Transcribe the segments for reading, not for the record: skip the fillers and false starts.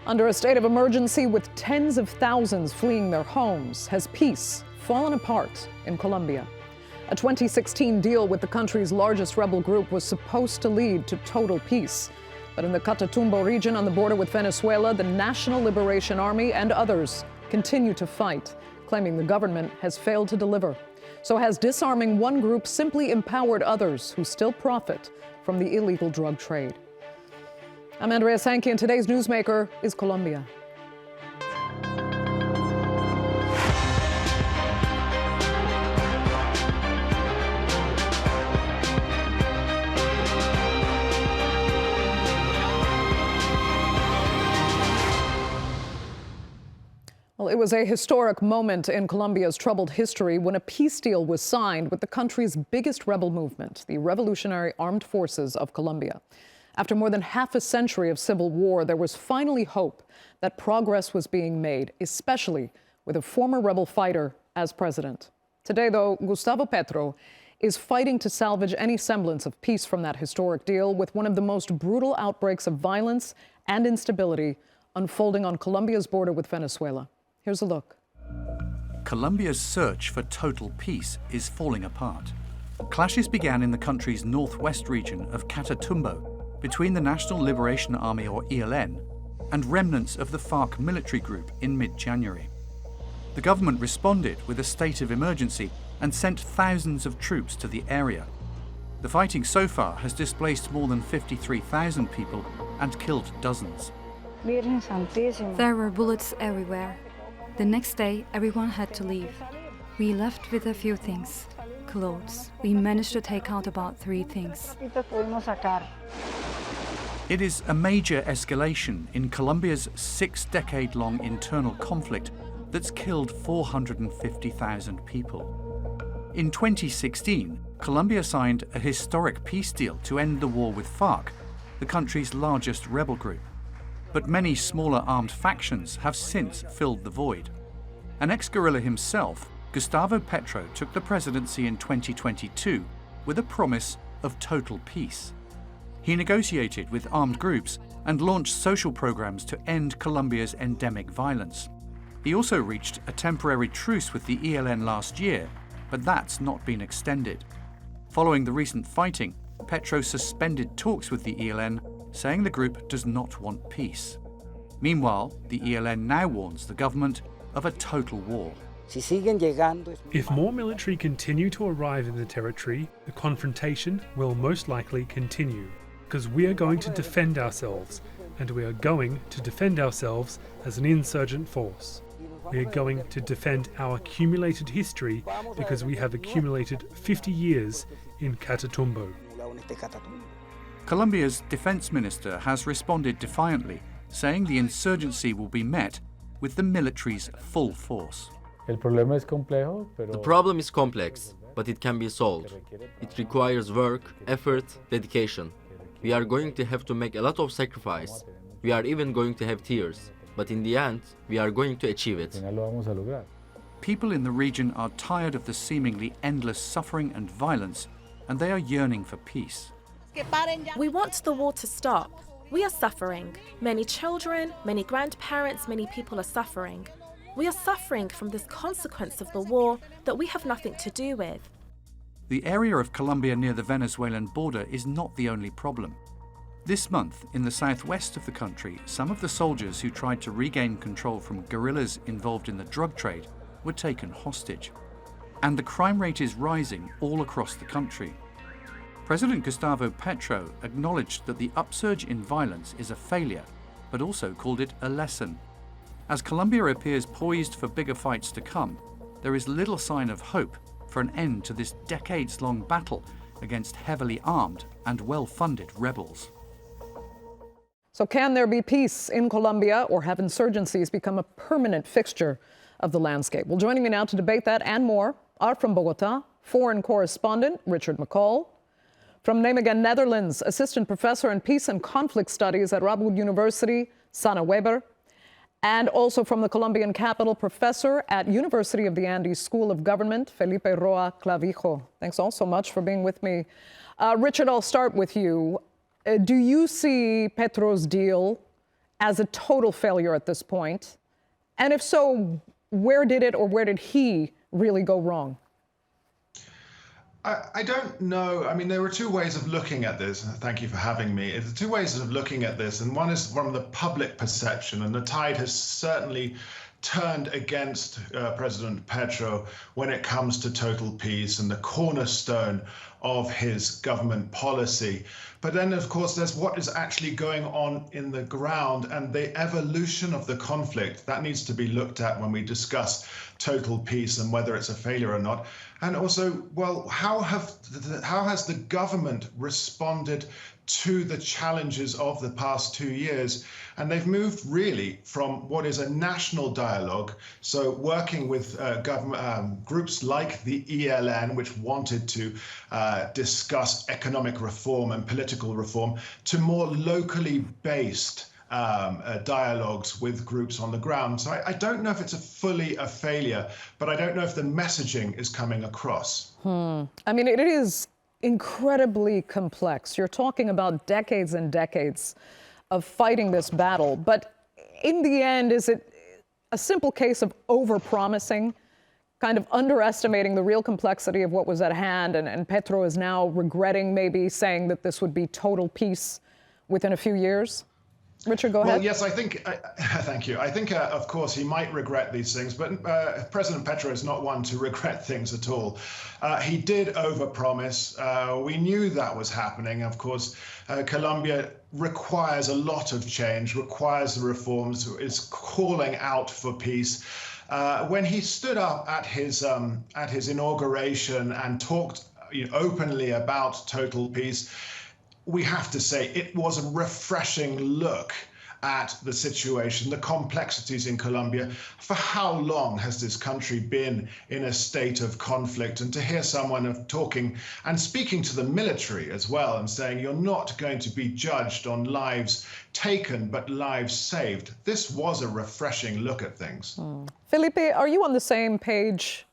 Under a state of emergency with tens of thousands fleeing their homes, has peace fallen apart in Colombia? A 2016 deal with the country's largest rebel group was supposed to lead to total peace. But in the Catatumbo region on the border with Venezuela, the National Liberation Army and others continue to fight, claiming the government has failed to deliver. So has disarming one group simply empowered others who still profit from the illegal drug trade? I'm Andrea Sankey, and today's Newsmaker is Colombia. Well, it was a historic moment in Colombia's troubled history when a peace deal was signed with the country's biggest rebel movement, the Revolutionary Armed Forces of Colombia. After more than half a century of civil war, there was finally hope that progress was being made, especially with a former rebel fighter as president. Today, though, Gustavo Petro is fighting to salvage any semblance of peace from that historic deal with one of the most brutal outbreaks of violence and instability unfolding on Colombia's border with Venezuela. Here's a look. Colombia's search for total peace is falling apart. Clashes began in the country's northwest region of Catatumbo between the National Liberation Army, or ELN, and remnants of the Farc military group in mid-January. The government responded with a state of emergency and sent thousands of troops to the area. The fighting so far has displaced more than 53,000 people and killed dozens. There were bullets everywhere. The next day, everyone had to leave. We left with a few things. Clothes. We managed to take out about 3 things. It is a major escalation in Colombia's 6-decade-long internal conflict that's killed 450,000 people. In 2016, Colombia signed a historic peace deal to end the war with Farc, the country's largest rebel group. But many smaller armed factions have since filled the void. An ex-guerrilla himself, Gustavo Petro took the presidency in 2022 with a promise of total peace. He negotiated with armed groups and launched social programs to end Colombia's endemic violence. He also reached a temporary truce with the ELN last year, but that's not been extended. Following the recent fighting, Petro suspended talks with the ELN, saying the group does not want peace. Meanwhile, the ELN now warns the government of a total war. If more military continue to arrive in the territory, the confrontation will most likely continue, because we are going to defend ourselves, and we are going to defend ourselves as an insurgent force. We are going to defend our accumulated history because we have accumulated 50 years in Catatumbo. Colombia's defense minister has responded defiantly, saying the insurgency will be met with the military's full force. The problem is complex, but it can be solved. It requires work, effort, dedication. We are going to have to make a lot of sacrifice. We are even going to have tears. But in the end, we are going to achieve it. People in the region are tired of the seemingly endless suffering and violence, and they are yearning for peace. We want the war to stop. We are suffering. Many children, many grandparents, many people are suffering. We are suffering from this consequence of the war that we have nothing to do with. The area of Colombia near the Venezuelan border is not the only problem. This month, in the southwest of the country, some of the soldiers who tried to regain control from guerrillas involved in the drug trade were taken hostage. And the crime rate is rising all across the country. President Gustavo Petro acknowledged that the upsurge in violence is a failure, but also called it a lesson. As Colombia appears poised for bigger fights to come, there is little sign of hope for an end to this decades-long battle against heavily armed and well-funded rebels. So can there be peace in Colombia, or have insurgencies become a permanent fixture of the landscape? Well, joining me now to debate that and more are from Bogota, foreign correspondent Richard McColl, from Nijmegen, Netherlands, assistant professor in peace and conflict studies at Radboud University, Sanne Weber, and also from the Colombian capital, professor at University of the Andes School of Government, Felipe Roa Clavijo. Thanks all so much for being with me. Richard, I'll start with you. Do you see Petro's deal as a total failure at this point? And if so, where did it or where did he really go wrong? I don't know. I mean, there were two ways of looking at this. Thank you for having me. It's two ways of looking at this. And one is from the public perception. And the tide has certainly turned against President Petro when it comes to total peace and the cornerstone of his government policy. But then, of course, there's what is actually going on in the ground and the evolution of the conflict. That needs to be looked at when we discuss total peace and whether it's a failure or not. And also, well, how has the government responded to the challenges of the past 2 years? And they've moved really from what is a national dialogue, so working with government groups like the ELN, which wanted to discuss economic reform and political reform, to more locally based dialogues with groups on the ground. So I don't know if it's fully a failure, but I don't know if the messaging is coming across. I mean, it is incredibly complex. You're talking about decades and decades of fighting this battle. But in the end, is it a simple case of overpromising, kind of underestimating the real complexity of what was at hand, and Petro is now regretting maybe saying that this would be total peace within a few years? Richard, go ahead. Well, yes, I think, thank you. I think, of course, he might regret these things, but President Petro is not one to regret things at all. He did overpromise. We knew that was happening. Of course, Colombia requires a lot of change, requires the reforms, is calling out for peace. When he stood up at his inauguration and talked openly about total peace, we have to say it was a refreshing look at the situation, the complexities in Colombia. For how long has this country been in a state of conflict? And to hear someone talking and speaking to the military as well and saying you're not going to be judged on lives taken, but lives saved. This was a refreshing look at things. Felipe, are you on the same page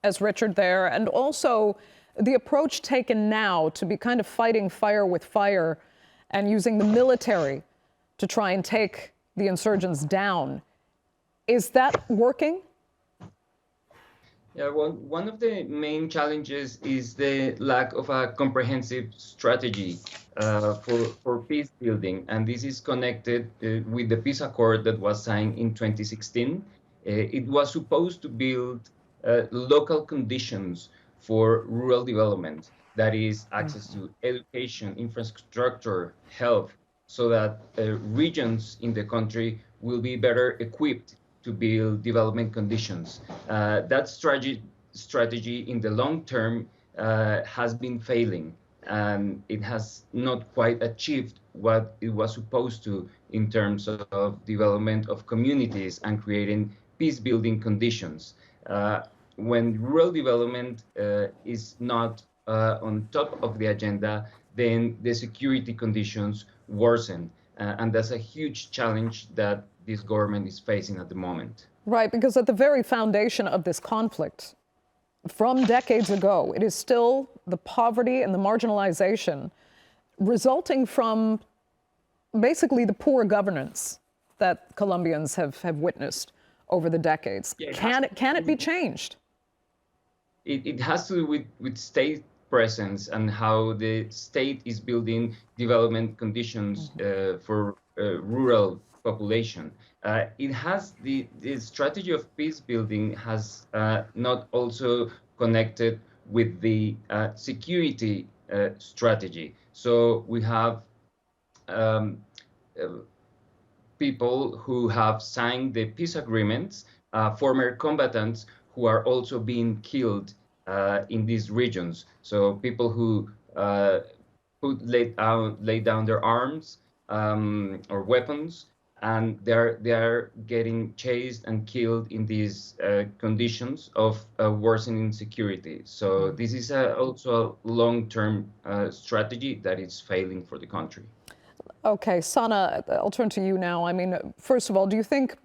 as Richard there? And also, the approach taken now to be kind of fighting fire with fire and using the military to try and take the insurgents down, is that working? Yeah, well, one of the main challenges is the lack of a comprehensive strategy for peace building. And this is connected with the peace accord that was signed in 2016. It was supposed to build local conditions for rural development, that is access to education, infrastructure, health, so that regions in the country will be better equipped to build development conditions. That strategy in the long term has been failing, and it has not quite achieved what it was supposed to in terms of development of communities and creating peace building conditions. When rural development is not on top of the agenda, then the security conditions worsen. And that's a huge challenge that this government is facing at the moment. Right, because at the very foundation of this conflict, from decades ago, it is still the poverty and the marginalization resulting from basically the poor governance that Colombians have witnessed over the decades. Yeah, can it be changed? It has to do with state presence and how the state is building development conditions for rural population. It has the strategy of peace building has not also connected with the security strategy. So we have people who have signed the peace agreements, former combatants who are also being killed in these regions. So people who lay down their arms or weapons, and they are getting chased and killed in these conditions of worsening security. So this is also a long-term strategy that is failing for the country. Okay, Sanne, I'll turn to you now. I mean, first of all, do you think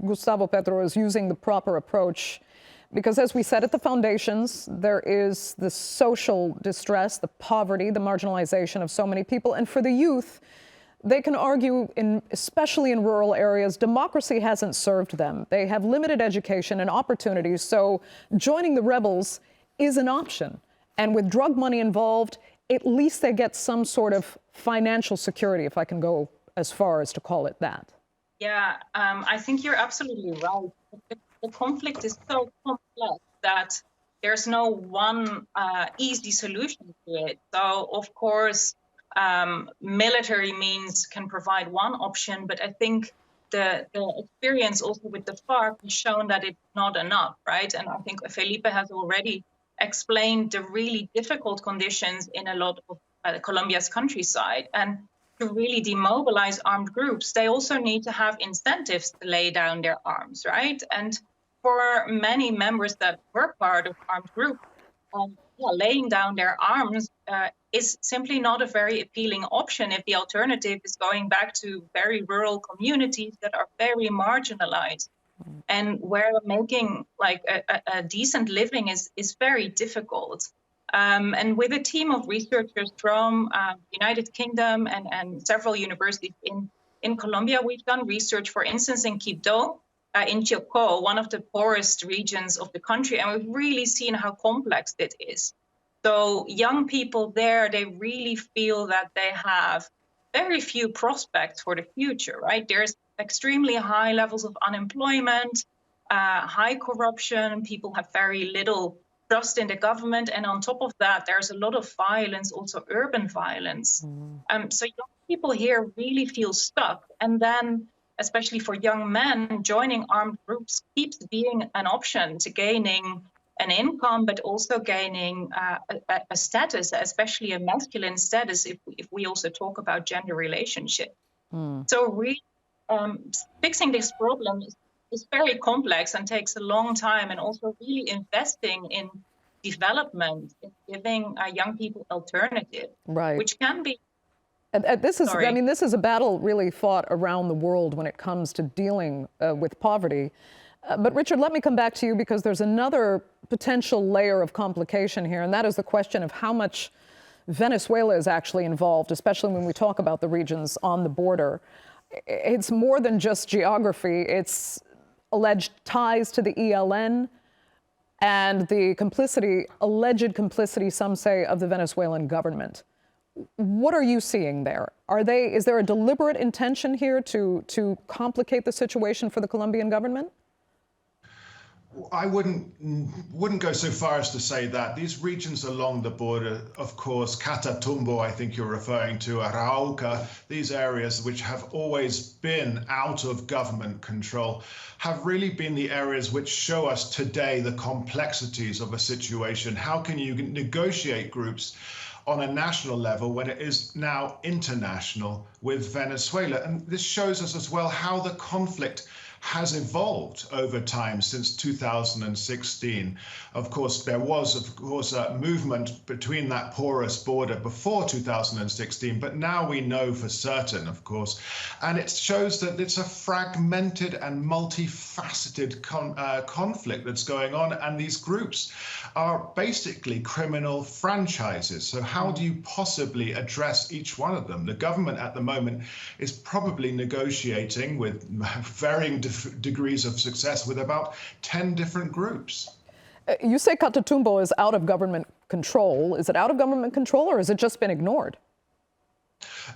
Gustavo Petro is using the proper approach? Because as we said at the foundations, there is the social distress, the poverty, the marginalization of so many people. And for the youth, they can argue, especially in rural areas, democracy hasn't served them. They have limited education and opportunities, so joining the rebels is an option. And with drug money involved, at least they get some sort of financial security, if I can go as far as to call it that. Yeah, I think you're absolutely right. The conflict is so complex that there's no one easy solution to it. So, of course, military means can provide one option, but I think the experience also with the Farc has shown that it's not enough, right? And I think Felipe has already explained the really difficult conditions in a lot of Colombia's countryside. And to really demobilize armed groups, they also need to have incentives to lay down their arms, right? And for many members that were part of armed groups, laying down their arms is simply not a very appealing option if the alternative is going back to very rural communities that are very marginalized and where making like a decent living is very difficult. And with a team of researchers from the United Kingdom and several universities in Colombia, we've done research, for instance, in Quibdó, in Chocó, one of the poorest regions of the country, and we've really seen how complex it is. So young people there, they really feel that they have very few prospects for the future, right? There's extremely high levels of unemployment, high corruption, people have very little trust in the government, and on top of that, there's a lot of violence, also urban violence. So young people here really feel stuck, and then especially for young men, joining armed groups keeps being an option to gaining an income, but also gaining a status, especially a masculine status, if we also talk about gender relationships. So really fixing this problem is very complex and takes a long time, and also really investing in development, in giving young people alternative, right, which can be. This is a battle really fought around the world when it comes to dealing with poverty. But Richard, let me come back to you, because there's another potential layer of complication here, and that is the question of how much Venezuela is actually involved, especially when we talk about the regions on the border. It's more than just geography. It's alleged ties to the ELN and the alleged complicity, some say, of the Venezuelan government. What are you seeing there? Is there a deliberate intention here to complicate the situation for the Colombian government? I wouldn't go so far as to say that. These regions along the border, of course, Catatumbo, I think you're referring to, Arauca, these areas which have always been out of government control, have really been the areas which show us today the complexities of a situation. How can you negotiate groups on a national level when it is now international with Venezuela? And this shows us as well how the conflict has evolved over time since 2016. Of course, there was, a movement between that porous border before 2016, but now we know for certain, of course. And it shows that it's a fragmented and multifaceted conflict that's going on, and these groups are basically criminal franchises. So how do you possibly address each one of them? The government at the moment is probably negotiating with varying degrees of success with about 10 different groups. You say Catatumbo is out of government control. Is it out of government control, or has it just been ignored?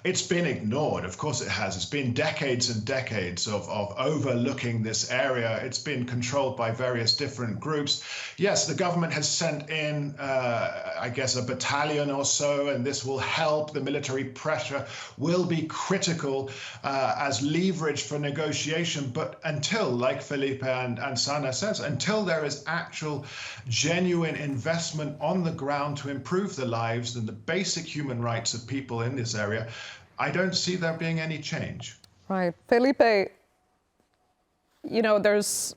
It's been ignored. Of course it has. It's been decades and decades of overlooking this area. It's been controlled by various different groups. Yes, the government has sent in, I guess, a battalion or so, and this will help. The military pressure will be critical as leverage for negotiation. But until, like Felipe and Sanne says, until there is actual genuine investment on the ground to improve the lives and the basic human rights of people in this area, I don't see there being any change. Right. Felipe, you know, there's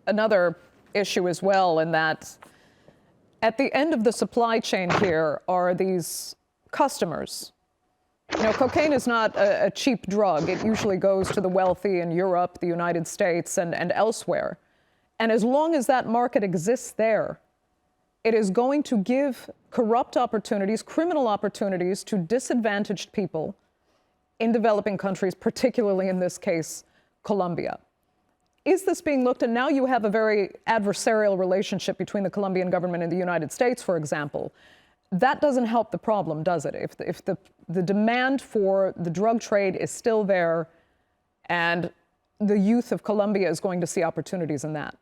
another issue as well, in that at the end of the supply chain here are these customers. You know, cocaine is not a cheap drug. It usually goes to the wealthy in Europe, the United States, and elsewhere. And as long as that market exists there, it is going to give corrupt opportunities, criminal opportunities to disadvantaged people in developing countries, particularly in this case, Colombia. Is this being looked at? Now you have a very adversarial relationship between the Colombian government and the United States, for example. That doesn't help the problem, does it? If the demand for the drug trade is still there and the youth of Colombia is going to see opportunities in that.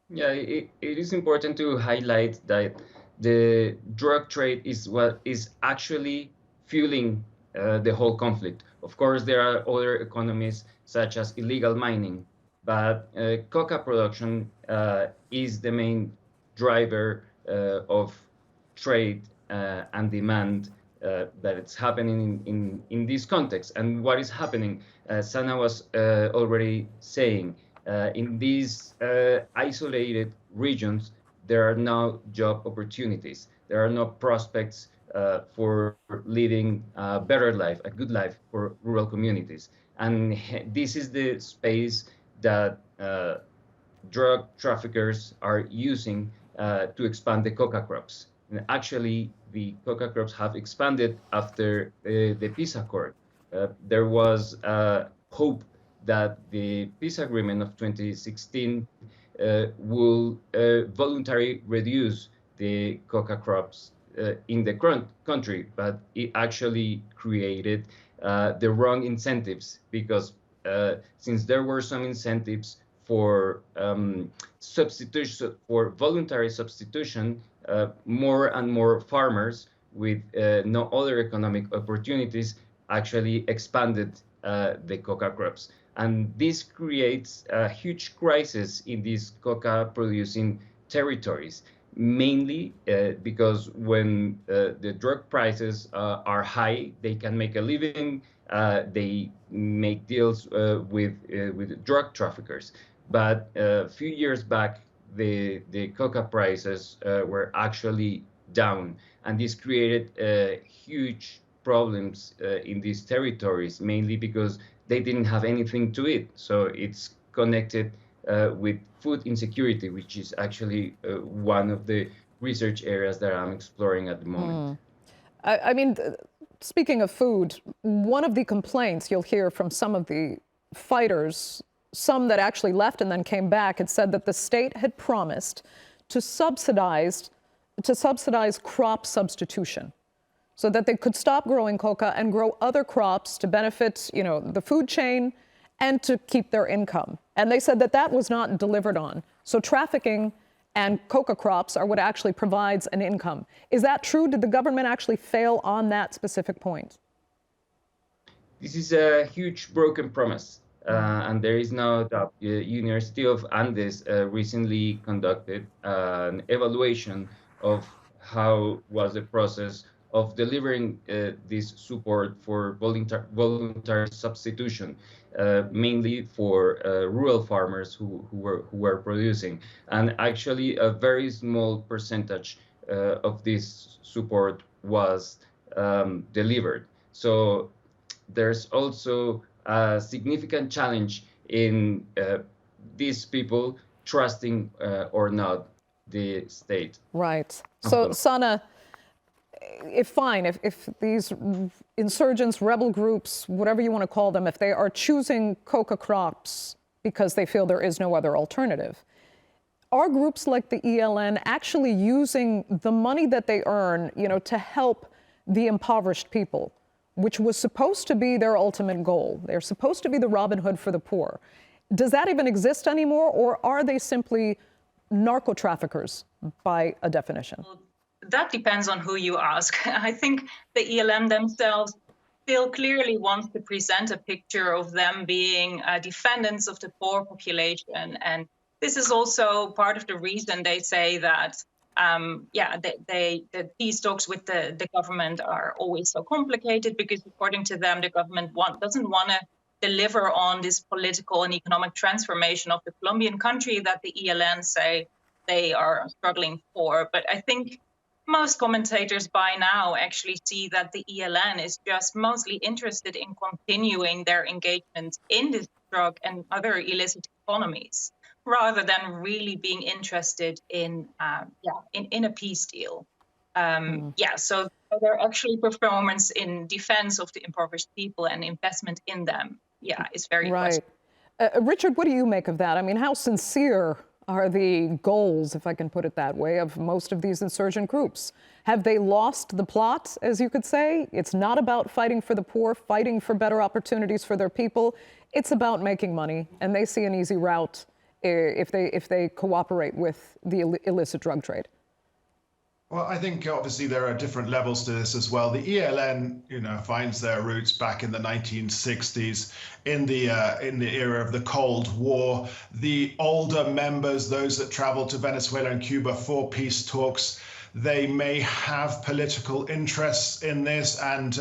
Yeah, it is important to highlight that the drug trade is what is actually fueling the whole conflict. Of course, there are other economies such as illegal mining, but coca production is the main driver of trade and demand that it's happening in this context. And what is happening, Sanne was already saying, in these isolated regions, there are no job opportunities. There are no prospects for living a better life, a good life for rural communities. And this is the space that drug traffickers are using to expand the coca crops. And actually, the coca crops have expanded after the peace accord. There was hope that the peace agreement of 2016 will voluntarily reduce the coca crops in the current country, but it actually created the wrong incentives, because since there were some incentives for substitution, for voluntary substitution, more and more farmers with no other economic opportunities actually expanded the coca crops. And this creates a huge crisis in these coca producing territories, mainly because when the drug prices are high, they can make a living, they make deals with drug traffickers. But a few years back, the coca prices were actually down, and this created huge problems in these territories, mainly because they didn't have anything to eat. So it's connected with food insecurity, which is actually one of the research areas that I'm exploring at the moment. I mean, speaking of food, one of the complaints you'll hear from some of the fighters, some that actually left and then came back, had said that the state had promised to subsidize crop substitution, so that they could stop growing coca and grow other crops to benefit, the food chain and to keep their income. And they said that that was not delivered on. So trafficking and coca crops are what actually provides an income. Is that true? Did the government actually fail on that specific point? This is a huge broken promise. And there is no doubt. University of Andes recently conducted an evaluation of how was the process of delivering this support for voluntary substitution, mainly for rural farmers who were producing. And actually, a very small percentage of this support was delivered. So there's also a significant challenge in these people trusting or not the state. Right. So, Sanne, if these insurgents, rebel groups, whatever you want to call them, if they are choosing coca crops because they feel there is no other alternative, are groups like the ELN actually using the money that they earn, to help the impoverished people, which was supposed to be their ultimate goal? They're supposed to be the Robin Hood for the poor. Does that even exist anymore, or are they simply narco traffickers by a definition? That depends on who you ask. I think the ELN themselves still clearly want to present a picture of them being defendants of the poor population. And this is also part of the reason they say that, the peace talks with the government are always so complicated, because according to them, the government doesn't want to deliver on this political and economic transformation of the Colombian country that the ELN say they are struggling for. But I think most commentators by now actually see that the ELN is just mostly interested in continuing their engagement in this drug and other illicit economies, rather than really being interested in a peace deal. So they're actually performance in defense of the impoverished people and investment in them. Is very right. Richard, what do you make of that? I mean, how sincere are the goals, if I can put it that way, of most of these insurgent groups? Have they lost the plot, as you could say? It's not about fighting for the poor, fighting for better opportunities for their people. It's about making money, and they see an easy route if they cooperate with the illicit drug trade. Well, I think obviously there are different levels to this as well. The ELN, finds their roots back in the 1960s, in the era of the Cold War. The older members, those that traveled to Venezuela and Cuba for peace talks, they may have political interests in this, and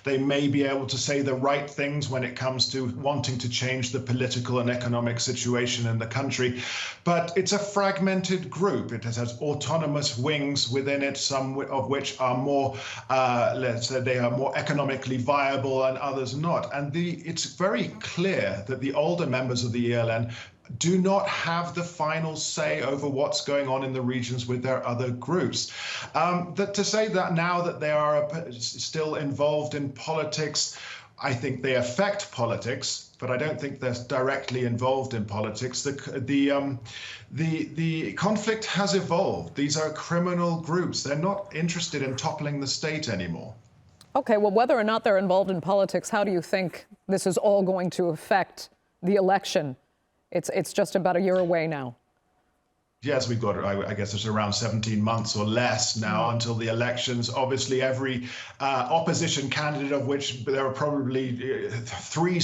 they may be able to say the right things when it comes to wanting to change the political and economic situation in the country. But it's a fragmented group. It has autonomous wings within it, some of which are more, let's say, they are more economically viable and others not. And it's very clear that the older members of the ELN do not have the final say over what's going on in the regions with their other groups. To say that now that they are still involved in politics, I think they affect politics, but I don't think they're directly involved in politics. The conflict has evolved. These are criminal groups. They're not interested in toppling the state anymore. Okay, well, whether or not they're involved in politics, how do you think this is all going to affect the election? It's just about a year away now. Yes, we've got, I guess it's around 17 months or less now until the elections. Obviously, every opposition candidate, of which there are probably 70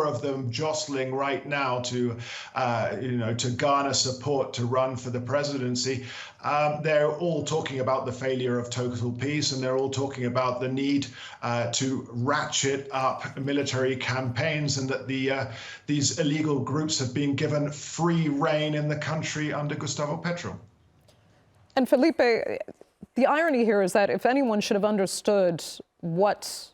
of them jostling right now to garner support to run for the presidency. They're all talking about the failure of total peace, and they're all talking about the need to ratchet up military campaigns, and that these illegal groups have been given free rein in the country under Gustavo Petro. And Felipe, the irony here is that if anyone should have understood what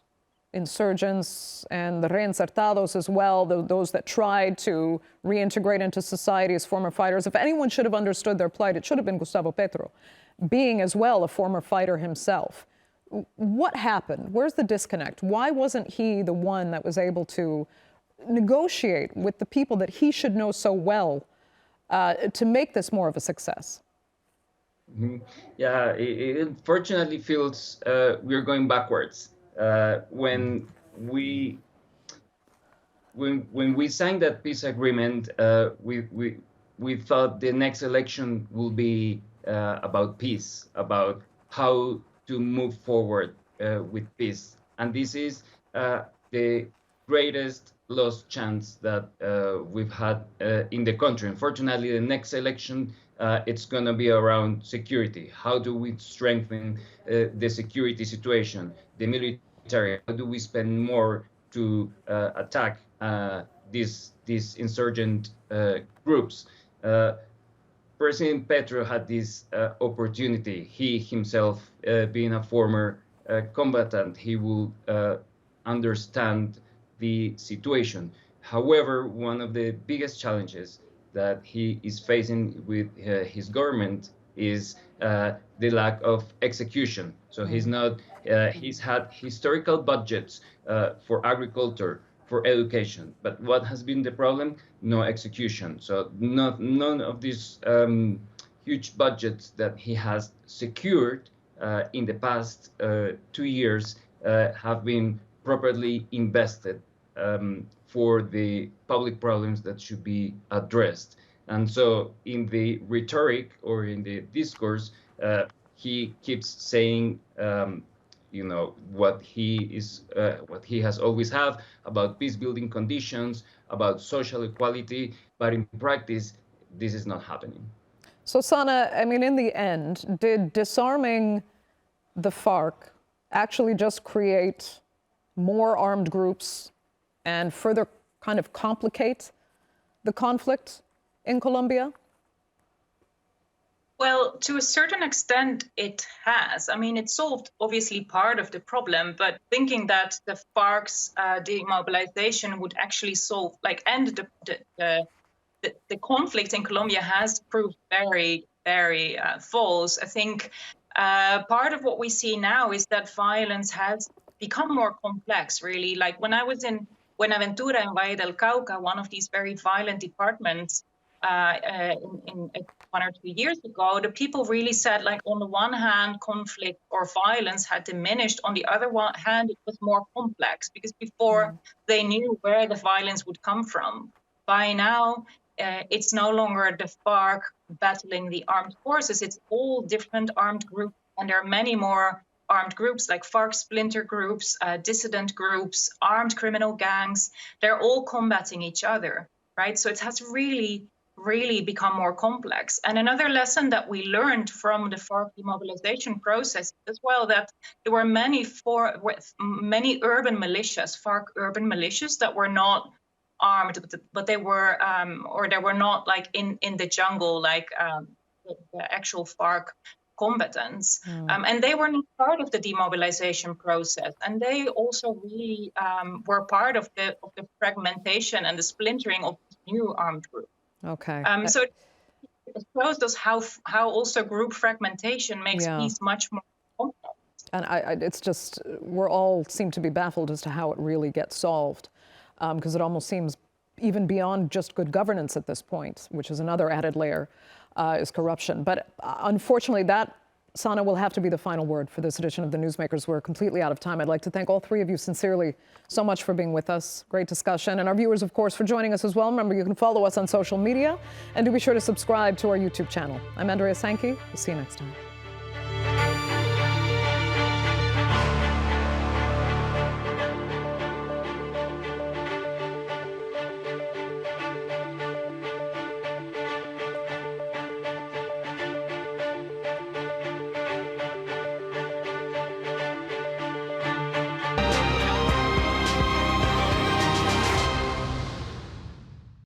insurgents and the reinsertados as well, those that tried to reintegrate into society as former fighters, if anyone should have understood their plight, it should have been Gustavo Petro, being as well a former fighter himself. What happened? Where's the disconnect? Why wasn't he the one that was able to negotiate with the people that he should know so well to make this more of a success? Mm-hmm. Yeah, it unfortunately feels we're going backwards. When we signed that peace agreement, we thought the next election will be about peace, about how to move forward with peace, and this is the greatest lost chance that we've had in the country. Unfortunately, the next election it's going to be around security. How do we strengthen the security situation, the military? How do we spend more to attack these insurgent groups? President Petro had this opportunity. He himself, being a former combatant, he will understand the situation. However, one of the biggest challenges that he is facing with his government is the lack of execution. So he's had historical budgets for agriculture, for education, but what has been the problem? No execution. So none of these huge budgets that he has secured in the past 2 years have been properly invested for the public problems that should be addressed. And so in the rhetoric or in the discourse, he keeps saying, what he has always had about peace-building conditions, about social equality, but in practice, this is not happening. So Sanne, I mean, in the end, did disarming the Farc actually just create more armed groups and further kind of complicate the conflict in Colombia? Well, to a certain extent, it has. I mean, it solved obviously part of the problem, but thinking that the Farc's demobilization would actually end the conflict in Colombia has proved very, very false. I think Part of what we see now is that violence has become more complex, really. Like when I was in Buenaventura in Valle del Cauca, one of these very violent departments in 1 or 2 years ago, the people really said, like, on the one hand, conflict or violence had diminished. On the other hand, it was more complex because before they knew where the violence would come from. By now, it's no longer the Farc battling the armed forces. It's all different armed groups, and there are many more armed groups like Farc splinter groups, dissident groups, armed criminal gangs. They're all combating each other, right? So it has really become more complex. And another lesson that we learned from the Farc demobilization process as well, that there were many urban militias, Farc urban militias, that were not armed, but they were, or they were not like in the jungle, like the actual Farc combatants. And they were not part of the demobilization process. And they also really were part of the fragmentation and the splintering of new armed groups. Okay. So it shows us how also group fragmentation makes peace much more complex. And it's just, we're all seem to be baffled as to how it really gets solved, because it almost seems even beyond just good governance at this point, which is another added layer, is corruption. But unfortunately, that, Sanne, will have to be the final word for this edition of the Newsmakers. We're completely out of time. I'd like to thank all three of you sincerely so much for being with us. Great discussion. And our viewers, of course, for joining us as well. Remember, you can follow us on social media, and do be sure to subscribe to our YouTube channel. I'm Andrea Sankey. We'll see you next time.